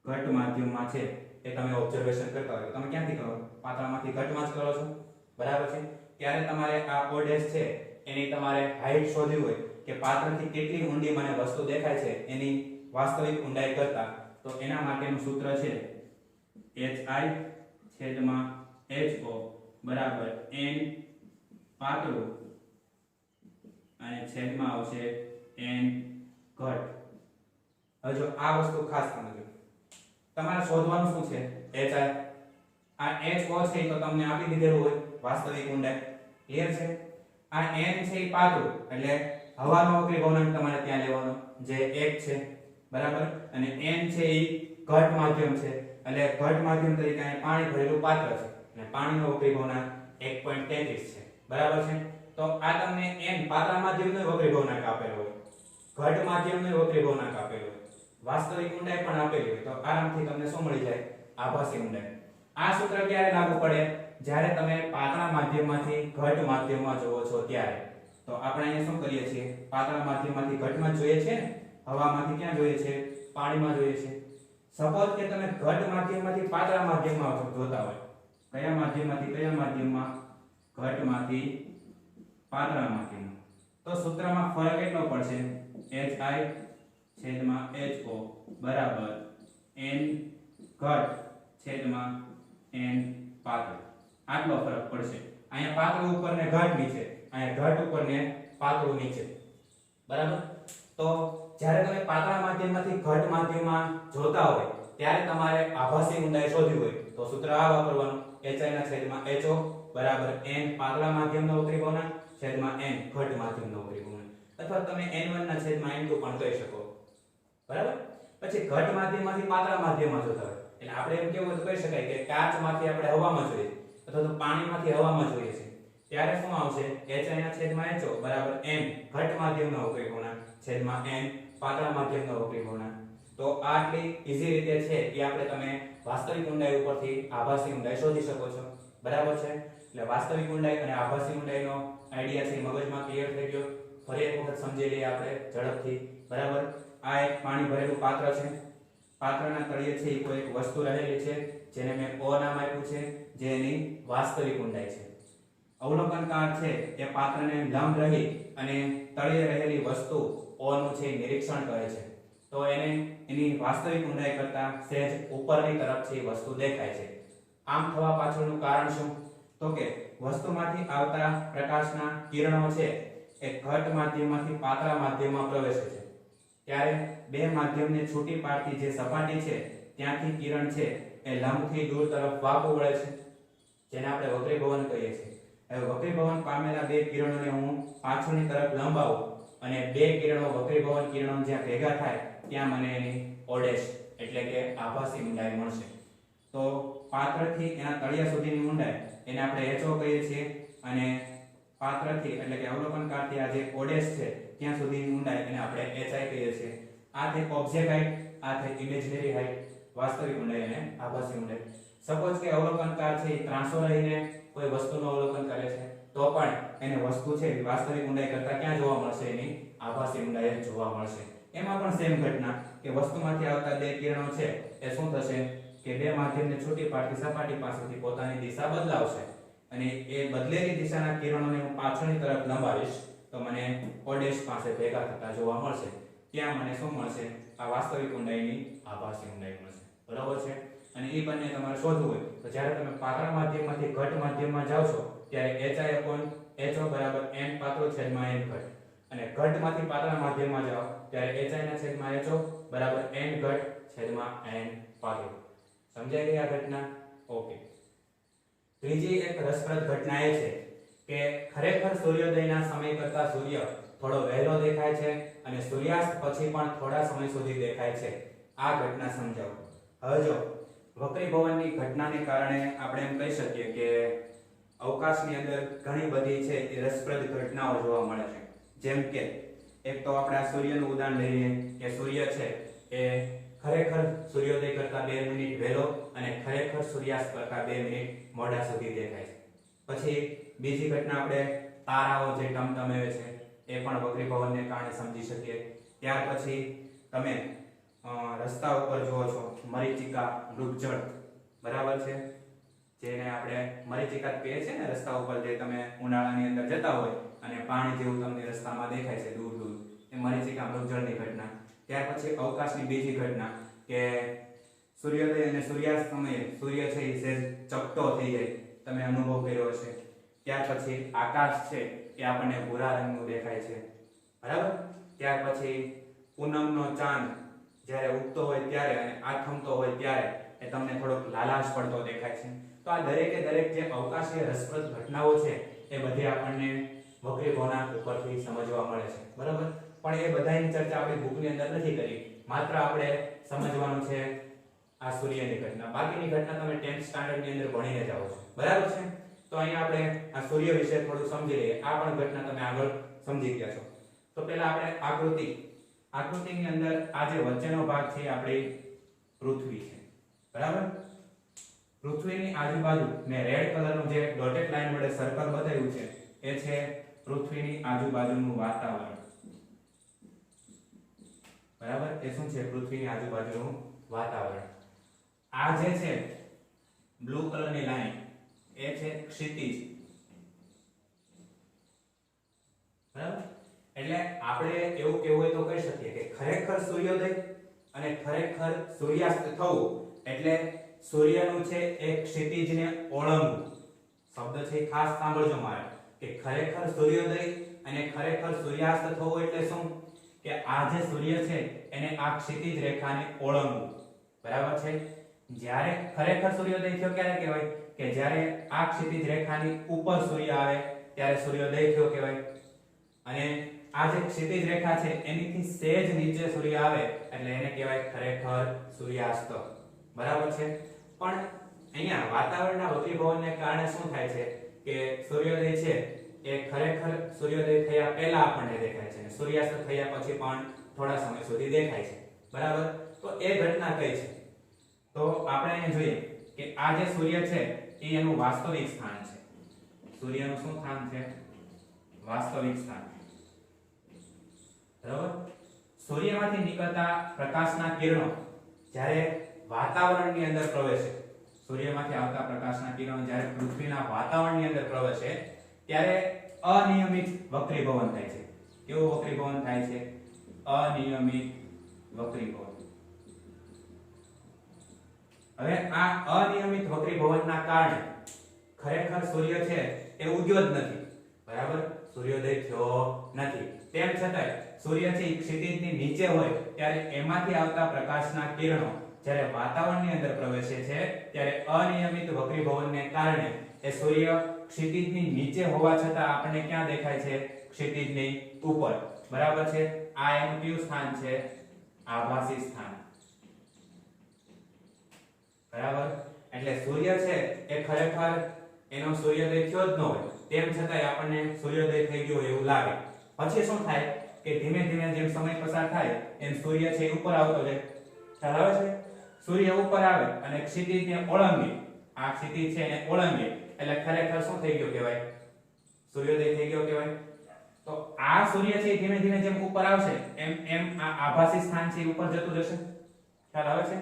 ઘટ માધ્યમમાં છે એ તમે ઓબ્ઝર્વેશન કરતા હોય, તમે ક્યાંથી કરો? પાતળામાંથી ઘટમાં જ કરો છો, બરાબર છે? ત્યારે તમારે આ ઓડેશ છે એની તમારે હાઈટ શોધવી હોય કે પાત્રથી કેટલી ઊંડી મને વસ્તુ દેખાય છે એની વાસ્તવિક ઊંડાઈ કરતા, તો એના માટેનું સૂત્ર છે hi છેદમાં ho બરાબર n પાતળું અને છેદમાં આવશે n ઘટ. હવે જો આ વસ્તુ ખાસ સમજો, તમારે શોધવાનું શું છે? hi. આ ho છે તો તમને આપી દીધેલું હોય વાસ્તવિક ઊંડાઈ, ક્લિયર છે? આ n છે એ પાતળું એટલે હવાનો વક્રીભવનાંક તમારે ત્યાં લેવાનો જે 1 છે, બરાબર? અને n છે એ ઘટ માધ્યમ છે એટલે ઘટ માધ્યમ તરીકે અહીં પાણી ભરેલું પાત્ર છે અને પાણીનો વક્રીભવનાંક 1.33 છે, બરાબર છે? તો આ તમને n પાતળા માધ્યમનો વક્રીભવનાંક આપેલો હોય, ઘટ માધ્યમનો વક્રીભવનાંક આપેલો હોય, વાસ્તવિક ઊંડાઈ પણ આપેલી હોય, તો આરામથી તમને શું મળી જાય? આભાસી ઊંડાઈ. આ સૂત્ર ક્યારે લાગુ પડે? જ્યારે તમે પાતળા માધ્યમમાંથી ઘટ માધ્યમમાં જોવો છો ત્યારે. તો આપણે અહીંયા શું કરીએ છીએ? પાતળા માધ્યમમાંથી ઘટમાં જોઈએ છે ને, હવામાંથી ક્યાં જોઈએ છે? પાણીમાં જોઈએ છે. સપોઝ કે તમે ઘટ માધ્યમમાંથી પાતળા માધ્યમમાં જોતા હોય, કયા માધ્યમમાંથી કયા માધ્યમમાં? ઘટમાંથી પાતળા માધ્યમમાં. તો સૂત્રમાં ફરક એટલો પડશે hi છેદમાં ho બરાબર n ઘટ છેદમાં n પાતળું. આટલો ફરક પડશે. અહીંયા પાતળું ઉપર ને ઘટ નીચે, અહીંયા ઘટ ઉપર ને પાતળું નીચે, બરાબર? તો જ્યારે તમે પાતળા માધ્યમમાંથી ઘટ માધ્યમમાં જોતા હોય ત્યારે તમારે આભાસી ઊંડાઈ શોધવી હોય તો સૂત્ર આ વાપરવાનું hi ના છેદમાં ho બરાબર n પાતળા માધ્યમનો વક્રીભવનાંક છેદમાં n ઘટ માધ્યમનો વક્રીભવનાંક, અથવા તમે n1 ના છેદમાં n2 પણ કહી શકો, બરાબર? પછી ઘટ માધ્યમમાંથી પાતળા માધ્યમમાં જોતા હોય એટલે આપણે એમ કેવું તો કહી શકાય કે કાચમાંથી આપણે હવામાં જોઈએ અથવા તો પાણીમાંથી હવામાં જોઈએ છે, ત્યારે શું આવશે? hi ના છેદમાં ho બરાબર n ઘટ માધ્યમનો વક્રીભવનાંક છેદમાં n પાતળા માધ્યમનો વક્રીભવનાંક. તો આટલી ઈઝી રીતે છે એ આપણે તમે વાસ્તવિક ઊંડાઈ ઉપરથી આભાસી ઊંડાઈ શોધી શકો છો, બરાબર છે? એટલે વાસ્તવિક ઊંડાઈ અને આભાસી ઊંડાઈનો આઈડિયા છે મગજમાં ક્લિયર થઈ ગયો. ફરી એક વખત સમજી લઈએ આપણે ઝડપથી, બરાબર? આ એક પાણી ભરેલું પાત્ર છે, પાત્રના તળિયે છે એ કોઈ એક વસ્તુ રહેલી છે જેને મેં o નામ આપ્યું છે, જે એની વાસ્તવિક ઊંડાઈ છે. અવલોકનકાર છે એ પાત્રને લંબ રહી અને તળિયે રહેલી વસ્તુ o નું છે નિરીક્ષણ કરે છે, તો એને એની વાસ્તવિક ઊંડાઈ કરતા સહેજ ઉપરની તરફ છે વસ્તુ દેખાય છે. આમ થવા પાછળનું કારણ શું? તો કે વસ્તુમાંથી આવતા પ્રકાશના કિરણો છે એ ઘટ માધ્યમમાંથી પાતળા માધ્યમમાં પ્રવેશે છે, ત્યારે બે માધ્યમને છૂટી પાડતી જે સપાટી છે ત્યાંથી કિરણ છે એ લંબથી દૂર તરફ વાંકું વળે છે, જેને આપણે વક્રીભવન કહીએ છીએ. હવે વક્રીભવન પામેલા બે કિરણોને હું પાછળની તરફ લંબાવું અને બે કિરણો વક્રીભવન કિરણો જ્યાં ભેગા થાય ત્યાં મને એની ઓડેશ એટલે કે આભાસી ઊંડાઈ મળશે. તો પાત્રથી એના તળિયા સુધીની ઊંડાઈ એને આપણે ho કહીએ છીએ, અને પાત્રથી એટલે કે અવલોકનકારથી આ જે ઓડેશ છે ત્યાં સુધીની ઊંડાઈ એને આપણે hi કહીએ છીએ. આ થઈ ઓબ્જેક્ટ હાઈટ, આ થઈ ઇમેજનરી હાઈટ. વાસ્તવિક ઊંડાઈ અને આભાસી ઊંડાઈ. સપોઝ કે અવલોકનકાર છે એ ત્રાંસો રહીને કોઈ વસ્તુનું અવલોકન કરે છે તો પણ એને વસ્તુ છે વાસ્તવિક ઊંડાઈ કરતા ક્યાં જોવા મળશે? એની આભાસી ઊંડાઈ જ જોવા મળશે. એમાં પણ સેમ ઘટના કે વસ્તુમાંથી આવતા બે કિરણો છે એ શું થશે કે બે માધ્યમને છૂટી પાડતી સપાટી પાસેથી પોતાની દિશા બદલાવશે અને એ બદલેલી દિશાના કિરણોને હું પાછળની તરફ લંબાવીશ તો મને ઓડેશ પાસે ભેગા થતા જોવા મળશે. ત્યાં મને શું મળશે? આ વાસ્તવિક ઊંડાઈની આભાસી ઊંડાઈ મળશે. બરાબર છે? અને એ બંને તમારે શોધવું હોય તો જ્યારે તમે પાતળા માધ્યમમાંથી ઘટ માધ્યમમાં જાવ છો ત્યારે HI/HO બરાબર n પાતળો છેદમાં n ઘટ અને ઘટમાંથી પાતળા માધ્યમમાં જાઓ ત્યારે HI/HO બરાબર n ઘટ છેદમાં n પાતળો. સમજાઈ ગઈ આ ઘટના? ઓકે. ત્રીજી એક રસપ્રદ ઘટના એ છે કે ખરેખર સૂર્યોદયના સમય કરતા સૂર્ય થોડો વહેલો દેખાય છે અને સૂર્યાસ્ત પછી પણ થોડા સમય સુધી દેખાય છે. આ ઘટના સમજાવો. હવે જો વક્રીભવનની ઘટનાને કારણે આપણે એમ કહી શકીએ કે અવકાશની અંદર ઘણી બધી છે એ રસપ્રદ ઘટનાઓ જોવા મળે છે. જેમ કે એક તો આપણે આ સૂર્યનું ઉદાહરણ લઈએ કે સૂર્ય છે એ ખરેખર સૂર્યોદય કરતા 2 મિનિટ વહેલો અને ખરેખર સૂર્યાસ્ત કરતા 2 મિનિટ મોડા સુધી દેખાય છે. પછી બીજી ઘટના આપણે તારાઓ જે ટમટમે છે એ પણ વક્રીભવનને કારણે સમજી શકીએ. ત્યાર પછી તમે રસ્તા ઉપર જુઓ છો મરીચિકા, મૃગજળ, બરાબર છે? જેને આપણે મરીચિકા કહીએ છીએ ને રસ્તા ઉપર જે તમે ઉનાળાની અંદર જતા હોય અને પાણી જેવું તમને રસ્તામાં દેખાય છે દૂર દૂર, એ મરીચિકા મૃગજળની ઘટના. ત્યાર પછી અવકાશની બીજી ઘટના કે સૂર્યોદય અને સૂર્યાસ્ત સમયે સૂર્ય છે એ સહેજ ચપટો થઈ જાય, તમે અનુભવ કર્યો હશે. ત્યાર પછી આકાશ છે એ આપણને ભૂરા રંગનું દેખાય છે, બરાબર? ત્યાર પછી પૂનમનો ચાંદ જ્યારે ઉગતો હોય ત્યારે અને આથમતો હોય ત્યારે એ તમને થોડોક લાલાશ પડતો દેખાય છે. તો આ દરેકે દરેક જે અવકાશીય રસપ્રદ ઘટનાઓ છે એ બધી આપણને વક્રીભવના ઉપરથી સમજવા મળે છે, બરાબર? પણ એ બધાની ચર્ચા આપણી બુકની અંદર નથી કરી, માત્ર આપણે સમજવાનું છે આ સૂર્યની ઘટના. બાકીની ઘટના તમે 10th સ્ટાન્ડર્ડની અંદર ભણીને જાઓ છો, બરાબર છે? તો અહીંયા આપણે આ સૂર્ય વિશે થોડું સમજી લઈએ. આ પણ ઘટના તમે આગળ સમજી ગયા છો. તો પહેલા આપણે આકૃતિની અંદર આ જે વચ્ચેનો ભાગ છે આપણી પૃથ્વી છે, બરાબર? પૃથ્વીની આજુબાજુ મેં રેડ કલરનું જે ડોટેડ લાઈન વડે સર્કલ બતાવ્યું છે એ છે પૃથ્વીની આજુબાજુનું વાતાવરણ, બરાબર? એ શું છે? પૃથ્વીની આજુબાજુનું વાતાવરણ. આ જે છે બ્લુ કલરની લાઈન એ છે ક્ષિતિજ, બરાબર? એટલે આપણે એવું કહેવું હોય તો કહી શકીએ કે ખરેખર સૂર્યોદય અને ખરેખર સૂર્યાસ્ત થવું એટલે સૂર્યનું છે એ ક્ષિતિજને ઓળંગવું. શબ્દ છે ખાસ સાંભળજો મારે કે ખરેખર સૂર્યોદય અને ખરેખર સૂર્યાસ્ત થવું એટલે શું? કે આ જે સૂર્ય છે એને આ ક્ષિતિજ રેખાને ઓળંગવું, બરાબર છે? જ્યારે ખરેખર સૂર્યોદય થયો ક્યારે કહેવાય? કે જ્યારે આ ક્ષિતિજ રેખાની ઉપર સૂર્ય આવે ત્યારે સૂર્યોદય થયો કહેવાય. અને આ જે ક્ષિતિજ રેખા છે એનીથી સહેજ નીચે સૂર્ય આવે એટલે એને કહેવાય ખરેખર સૂર્યાસ્ત, બરાબર છે? પણ અહીંયા વાતાવરણના વક્રીભવનને કારણે શું થાય છે કે સૂર્યોદય છે એ ખરેખર સૂર્યોદય થયા પહેલા આપણને દેખાય છે અને સૂર્યાસ્ત થયા પછી પણ થોડા સમય સુધી દેખાય છે, બરાબર? તો એ ઘટના કઈ છે? તો આપણે અહીંયા જોઈએ કે આ જે સૂર્ય છે એ એનું વાસ્તવિક સ્થાન છે. સૂર્યનું શું સ્થાન છે? વાસ્તવિક સ્થાન, બરાબર? સૂર્યમાંથી નીકળતા પ્રકાશના કિરણો જ્યારે વાતાવરણની અંદર પ્રવેશે, સૂર્યમાંથી આવતા પ્રકાશના કિરણો જ્યારે પૃથ્વીના વાતાવરણની અંદર પ્રવેશે ત્યારે અનિયમિત વક્રીભવન થાય છે. કેવું વક્રીભવન થાય છે? અનિયમિત વક્રીભવન. હવે આ અનિયમિત વક્રીભવનના કારણે ખરેખર સૂર્ય છે એ ઉગ્યો જ નથી, બરાબર? સૂર્યોદય થયો નથી. તેમ છતાંય સૂર્ય છે ક્ષિતિજની નીચે હોય ત્યારે એમાંથી આવતા પ્રકાશના કિરણો જ્યારે વાતાવરણની અંદર પ્રવેશે છે ત્યારે અનિયમિત વક્રીભવનને કારણે એ સૂર્ય ક્ષિતિજની નીચે હોવા છતાં આપણને ક્યાં દેખાય છે? ક્ષિતિજની ઉપર, બરાબર છે? આ એનું કયું સ્થાન છે? આભાસી સ્થાન, બરાબર? એટલે સૂર્ય છે એ ખરેખર એનો સૂર્યોદય થયો જ ન હોય તેમ છતાંય આપણને સૂર્યોદય થઈ ગયો એવું લાગે. પછી શું થાય કે ધીમે ધીમે જેમ સમય પસાર થાય એમ સૂર્ય છે ઉપર આવતો જાય, ખ્યાલ આવે છે? સૂર્ય ઉપર આવે અને ક્ષિતિજને ઓળંગે, આ ક્ષિતિજ છે એને ઓળંગે એટલે ખરેખર શું થઈ ગયો કહેવાય? સૂર્યોદય થઈ ગયો કહેવાય. તો આ સૂર્ય છે ધીમે ધીમે જેમ ઉપર આવશે એમ એમ આ આભાસી સ્થાન છે ઉપર જતું જશે. ખ્યાલ આવે છે?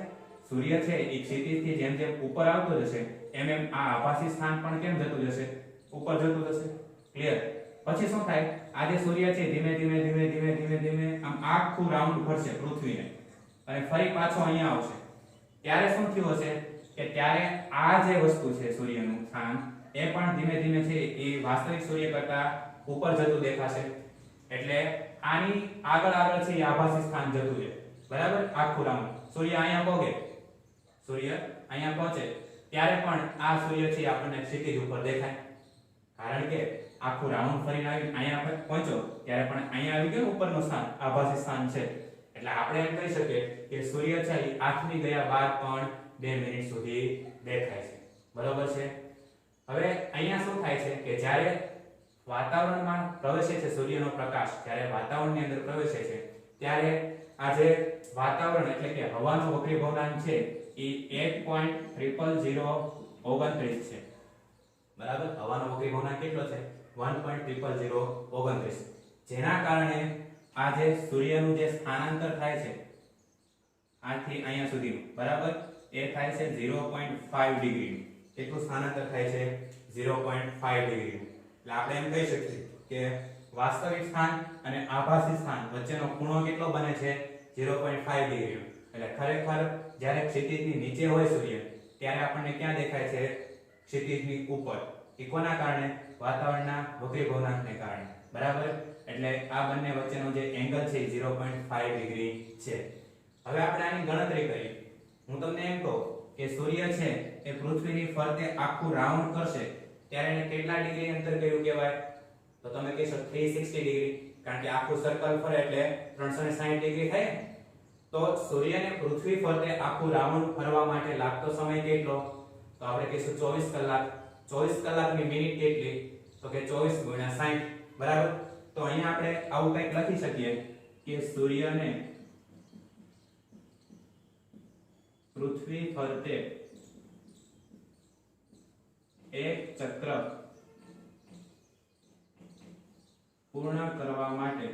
સૂર્ય છે એ ક્ષિતિજથી જેમ જેમ ઉપર આવતો જશે એમ એમ આ આભાસી સ્થાન પણ કેમ જતું જશે? ઉપર જતું જશે. ક્લિયર? પછી શું થાય? આ જે સૂર્ય છે ધીમે ધીમે ધીમે ધીમે ધીમે ધીમે આમ આખું રાઉન્ડ ફરશે પૃથ્વીને અને ફરી પાછો અહીંયા આવશે. ત્યારે શું થયું હશે કે ત્યારે આ જે વસ્તુ છે સૂર્યનું સ્થાન એ પણ ધીમે ધીમે છે એ વાસ્તવિક સૂર્ય કરતા ઉપર જતું દેખાશે. એટલે આની આગળ આગળ છે એ આભાસી સ્થાન જતું છે. બરાબર? આખું રાઉન્ડ સૂર્ય અહીંયા પહોંચે, સૂર્ય અહીંયા પહોંચે ત્યારે પણ આ સૂર્ય છે આપણને ક્ષિતિજ ઉપર દેખાય. કારણ કે આખું રાઉન્ડ ફરીને આવી અહીંયા પહોંચ્યો ત્યારે પણ અહીંયા આવી ગયું ઉપરનું સ્થાન, આભાસી સ્થાન છે. એટલે આપણે એમ કહી શકીએ કે સૂર્ય છે એ આથમી ગયા બાદ પણ 2 મિનિટ સુધી દેખાય છે. બરોબર છે? હવે અહીંયા શું થાય છે કે જ્યારે વાતાવરણમાં પ્રવેશે છે સૂર્યનો પ્રકાશ, જ્યારે વાતાવરણની અંદર પ્રવેશે છે ત્યારે આ જે વાતાવરણ એટલે કે હવાનો વક્રીભવનાંક છે એ 1.00029 છે. બરાબર? હવાનો વક્રીભવનાંક કેટલો છે? 1.00029. જેના કારણે આ જે સૂર્યનું જે સ્થાનાંતર થાય છે આથી અહીંયા સુધીનું, બરાબર, એ થાય છે 0.5 ડિગ્રી. કેટલું સ્થાનાંતર થાય છે? 0.5 ડિગ્રી. એટલે આપણે એમ કહી શકીએ કે વાસ્તવિક સ્થાન અને આભાસી સ્થાન વચ્ચેનો ખૂણો કેટલો બને છે? 0.5 ડિગ્રી. એટલે ખરેખર જ્યારે ક્ષિતિજની નીચે હોય સૂર્ય ત્યારે આપણને ક્યાં દેખાય છે? ક્ષિતિજની ઉપર. એ કોના કારણે? વાતાવરણના વક્રીભવનાંકને કારણે. બરાબર? એટલે આ બંને વચ્ચેનો જે એંગલ છે 0.5 ડિગ્રી છે. હવે આપણે આની ગણતરી કરીએ. હું તમને એમ કહું કે સૂર્ય છે એ પૃથ્વીની ફરતે આખું રાઉન્ડ કરશે ત્યારે એને કેટલા ડિગ્રી અંતર કર્યું કહેવાય? તો તમે કહેશો 360 ડિગ્રી, કારણ કે આખું સર્કલ ફરે એટલે 360 ડિગ્રી થાય. તો સૂર્યને પૃથ્વી ફરતે આખું રાઉન્ડ ફરવા માટે લાગતો સમય કેટલો? તો આપણે કહીશું 24 કલાક. 24 કલાકની મિનિટ કેટલી? તો કે 24 * 60. બરાબર? તો અહીંયા આપણે આવું કંઈક લખી શકીએ કે સૂર્યને પૃથ્વી ફરતે એક ચક્ર પૂર્ણ કરવા માટે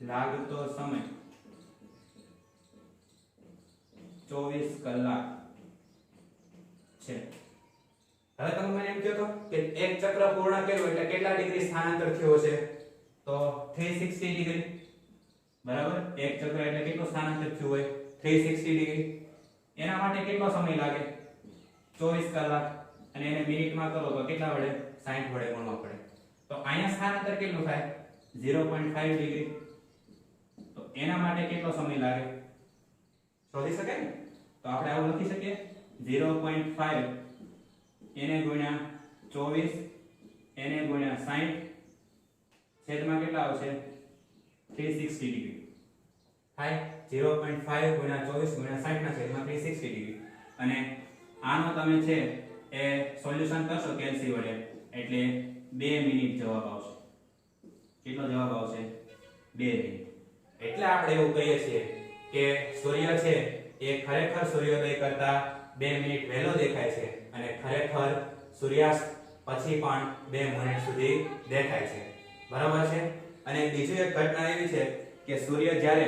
લાગતો સમય 24 કલાક છે. હવે તમે મને એમ કહો તો કે એક ચક્ર પૂર્ણ કર્યું એટલે કેટલા ડિગ્રી સ્થાનાંતર થયું હશે? તો 360 ડિગ્રી. બરાબર? એક ચક્ર એટલે કેટલું સ્થાનાંતર થયું હોય? 360 ડિગ્રી. એના માટે કેટલો સમય લાગે? 24 કલાક. અને એને મિનિટમાં કરો તો કેટલા વડે? 60 વડે ગુણવા પડે. તો અહીંયા સ્થાનાંતર કેટલું થાય? 0.5 ડિગ્રી. તો એના માટે કેટલો સમય લાગે? શોધી શકાય ને? તો આપણે આવું લખી શકીએ 0.5 એને ગુણ્યા 24 એને ગુણ્યા 60 છેદમાં કેટલા આવશે? 360 ડિગ્રી થાય. 0.5 ગુણ્યા 24 ગુણ્યા 60 ના છેદમાં 360 ડિગ્રી. અને આનો તમે છે એ સોલ્યુશન કરશો કેલ્સી વડે એટલે 2 મિનિટ જવાબ આવશે. કેટલો જવાબ આવશે? 2 મિનિટ. એટલે આપણે એવું કહીએ છીએ કે સૂર્ય છે એ ખરેખર સૂર્યોદય કરતા 2 મિનિટ વહેલો દેખાય છે અને ખરેખર સૂર્યાસ્ત પછી પણ 2 મિનિટ સુધી દેખાય છે. બરાબર છે? અને બીજી એક ઘટના એવી છે કે સૂર્ય જ્યારે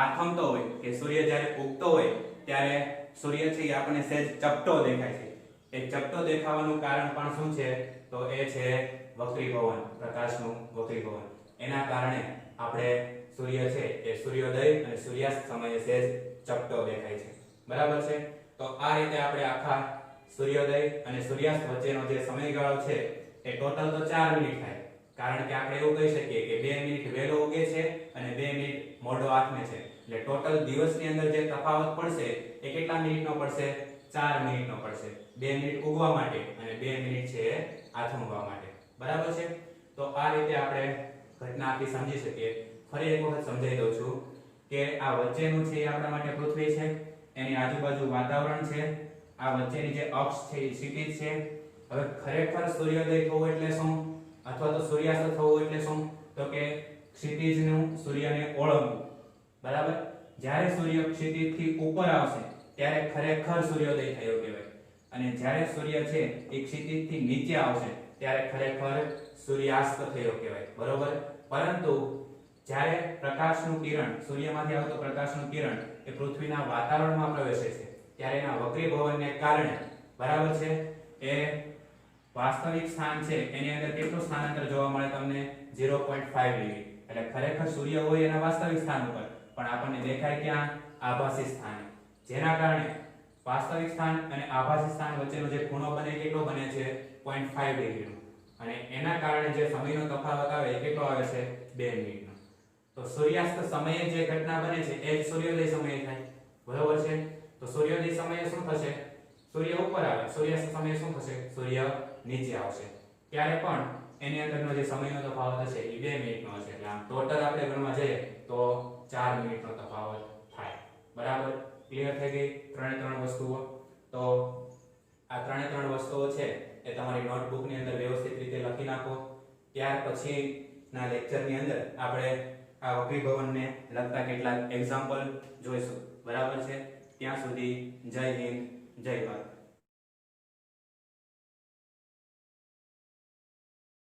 આથમતો હોય કે સૂર્ય જ્યારે ઉગતો હોય ત્યારે સૂર્ય છે એ આપણને સહેજ ચપટો દેખાય છે. એ ચપટો દેખાવાનું કારણ પણ શું છે? તો એ છે વક્રીભવન, પ્રકાશનું વક્રીભવન. એના કારણે આપણે સૂર્ય છે એ સૂર્યોદય અને સૂર્યાસ્ત સમયે સહેજ ચપટો દેખાય છે. બરાબર છે? તો આ રીતે આપણે આખા સૂર્યોદય અને સૂર્યાસ્ત વચ્ચેનો જે સમયગાળો છે એ ટોટલ તો 4 મિનિટ થાય. કારણ કે આપણે એવું કહી શકીએ કે 2 મિનિટ વહેલો ઉગે છે અને 2 મિનિટ મોડો આથમે છે. એટલે ટોટલ દિવસની અંદર જે તફાવત પડશે એ કેટલા મિનિટનો પડશે? 4 મિનિટનો પડશે. 2 મિનિટ ઉગવા માટે અને 2 મિનિટ છે આથમવા માટે. બરાબર છે? તો આ રીતે આપણે ઘટના આખી સમજી શકીએ. ફરી એક વખત સમજાવી દઉં છું કે આ વચ્ચેનું છે એ આપણા માટે પૃથ્વી છે, એની આજુબાજુ વાતાવરણ છે, આ વચ્ચેની જે અક્ષ છે એ ક્ષિતિજ છે. હવે ખરેખર સૂર્યોદય થવો એટલે શું અથવા તો સૂર્યાસ્ત થવો એટલે શું? તો કે ક્ષિતિજનું સૂર્યને ઓળંગવું. બરાબર. જ્યારે સૂર્ય ક્ષિતિજથી ઉપર આવશે ત્યારે ખરેખર સૂર્યોદય થયો કહેવાય, અને જ્યારે સૂર્ય છે એ ક્ષિતિજથી નીચે આવશે ત્યારે ખરેખર સૂર્યાસ્ત થયો કહેવાય. બરોબર. પરંતુ જ્યારે પ્રકાશનું કિરણ, સૂર્યમાંથી આવતો પ્રકાશનું કિરણ એ પૃથ્વીના વાતાવરણમાં પ્રવેશે છે ત્યારે એના વક્રીભવનને કારણે, બરાબર છે, એ વાસ્તવિક સ્થાન છે એની અંદર કેટલું સ્થાનાંતર જોવા મળે તમને? 0.5 ડિગ્રી. એટલે ખરેખર સૂર્ય હોય એના વાસ્તવિક સ્થાન ઉપર, પણ આપણને દેખાય ક્યાં? આભાસી સ્થાને. જેના કારણે વાસ્તવિક સ્થાન અને આભાસી સ્થાન વચ્ચેનો જે ખૂણો બને કેટલો બને છે? 0.5 ડિગ્રીનો. અને એના કારણે જે સમયનો તફાવત આવે એ કેટલો આવે છે? 2 મિનિટનો. તો સૂર્યાસ્ત સમયે જે ઘટના બને છે એ જ સૂર્યોદય સમયે થાય. બરોબર છે. તો સૂર્યોદય સમયે શું થશે? સૂર્ય ઉપર આવે. સૂર્યાસ્ત સમયે શું થશે? સૂર્ય નીચે આવશે. ત્યારે પણ એની અંદરનો જે સમયનો તફાવત હશે એ 2 મિનિટનો હશે. એટલે આમ ટોટલ આપણે ગણવા જઈએ તો 4 મિનિટનો તફાવત થાય. બરાબર. ક્લિયર થઈ ગઈ ત્રણે વસ્તુઓ? તો આ ત્રણે વસ્તુઓ છે એ તમારી નોટબુકની અંદર વ્યવસ્થિત રીતે લખી નાખો. ત્યાર પછીના લેક્ચરની અંદર આપણે આ વક્રીભવનને લગતા કેટલાક એક્ઝામ્પલ જોઈશું. બરાબર છે. ત્યાં સુધી જય હિન્દ, જય ભારત.